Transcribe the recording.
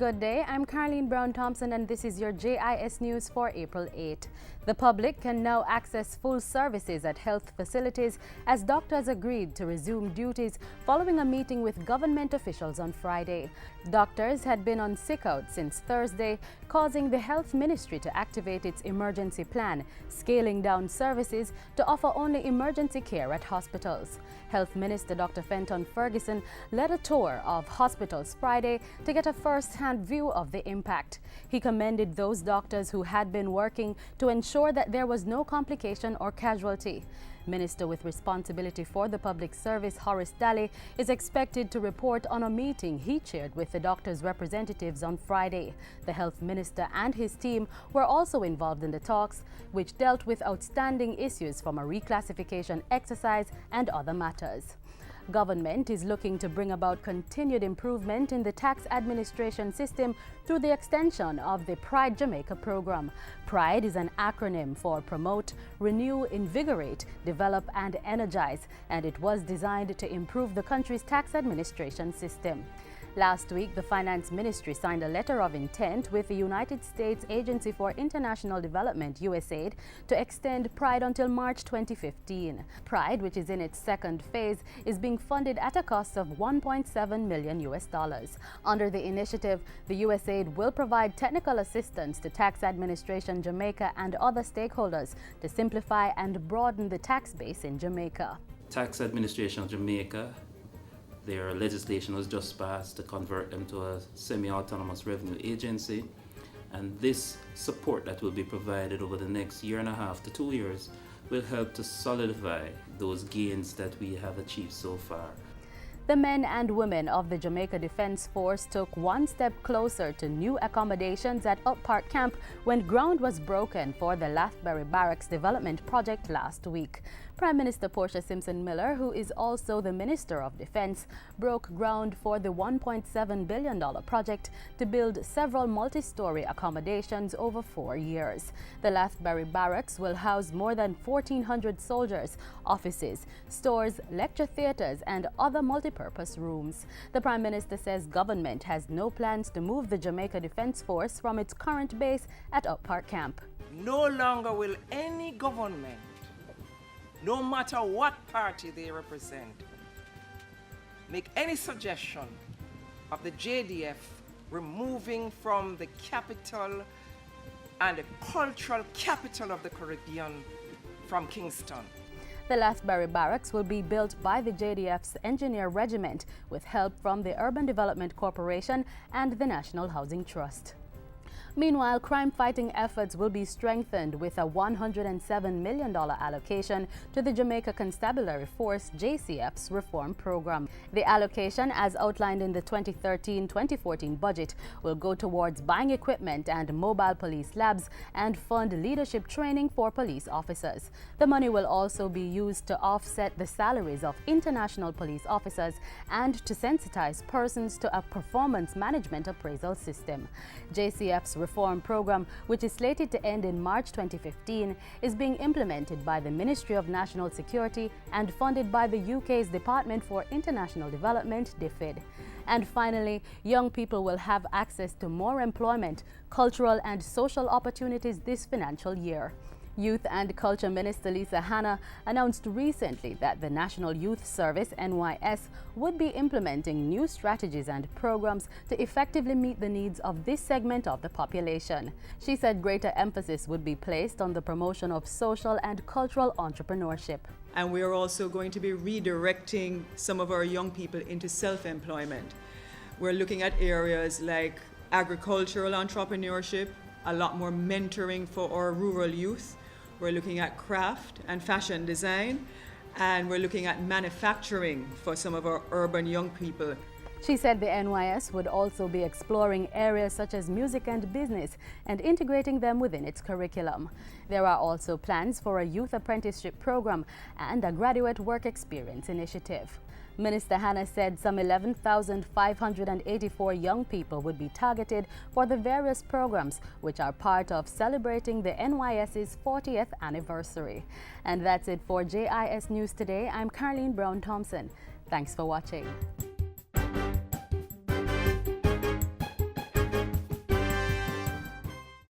Good day, I'm Caroline Brown-Thompson and this is your JIS News for April 8. The public can now access full services at health facilities as doctors agreed to resume duties following a meeting with government officials on Friday. Doctors had been on sick out since Thursday, causing the Health Ministry to activate its emergency plan, scaling down services to offer only emergency care at hospitals. Health Minister Dr. Fenton Ferguson led a tour of hospitals Friday to get a first-hand view of the impact. He commended those doctors who had been working to ensure that there was no complication or casualty. Minister with responsibility for the public service, Horace Daly, is expected to report on a meeting he chaired with the doctors' representatives on Friday. The health minister and his team were also involved in the talks, which dealt with outstanding issues from a reclassification exercise and other matters. Government is looking to bring about continued improvement in the tax administration system through the extension of the Pride Jamaica program. PRIDE is an acronym for Promote, Renew, Invigorate, Develop and Energize, and it was designed to improve the country's tax administration system. Last week, the Finance Ministry signed a letter of intent with the United States Agency for International Development, USAID, to extend PRIDE until March 2015. PRIDE, which is in its second phase, is being funded at a cost of $1.7 million. Under the initiative, the USAID will provide technical assistance to Tax Administration Jamaica and other stakeholders to simplify and broaden the tax base in Jamaica. Tax Administration Jamaica, their legislation was just passed to convert them to a semi-autonomous revenue agency, and this support that will be provided over the next year and a half to 2 years will help to solidify those gains that we have achieved so far. The men and women of the Jamaica Defense Force took one step closer to new accommodations at Up Park Camp when ground was broken for the Lathbury Barracks development project last week. Prime Minister Portia Simpson Miller, who is also the Minister of Defense, broke ground for the $1.7 billion project to build several multi-story accommodations over 4 years. The Lathbury Barracks will house more than 1,400 soldiers, offices, stores, lecture theatres and other multi-purpose rooms. The Prime Minister says government has no plans to move the Jamaica Defense Force from its current base at Up Park Camp. No longer will any government, no matter what party they represent, make any suggestion of the JDF removing from the capital and the cultural capital of the Caribbean from Kingston. The Lathbury Barracks will be built by the JDF's Engineer Regiment with help from the Urban Development Corporation and the National Housing Trust. Meanwhile, crime-fighting efforts will be strengthened with a $107 million allocation to the Jamaica Constabulary Force JCF's reform program. The allocation, as outlined in the 2013-2014 budget, will go towards buying equipment and mobile police labs and fund leadership training for police officers. The money will also be used to offset the salaries of international police officers and to sensitize persons to a performance management appraisal system. JCF's reform program, which is slated to end in March 2015, is being implemented by the Ministry of National Security and funded by the UK's Department for International Development, DFID. And finally, young people will have access to more employment, cultural and social opportunities this financial year. Youth and Culture Minister Lisa Hanna announced recently that the National Youth Service, NYS, would be implementing new strategies and programs to effectively meet the needs of this segment of the population. She said greater emphasis would be placed on the promotion of social and cultural entrepreneurship. And we are also going to be redirecting some of our young people into self-employment. We're looking at areas like agricultural entrepreneurship, a lot more mentoring for our rural youth. We're looking at craft and fashion design, and we're looking at manufacturing for some of our urban young people. She said the NYS would also be exploring areas such as music and business and integrating them within its curriculum. There are also plans for a youth apprenticeship program and a graduate work experience initiative. Minister Hanna said some 11,584 young people would be targeted for the various programs which are part of celebrating the NYS's 40th anniversary. And that's it for JIS News Today. I'm Caroline Brown-Thompson. Thanks for watching.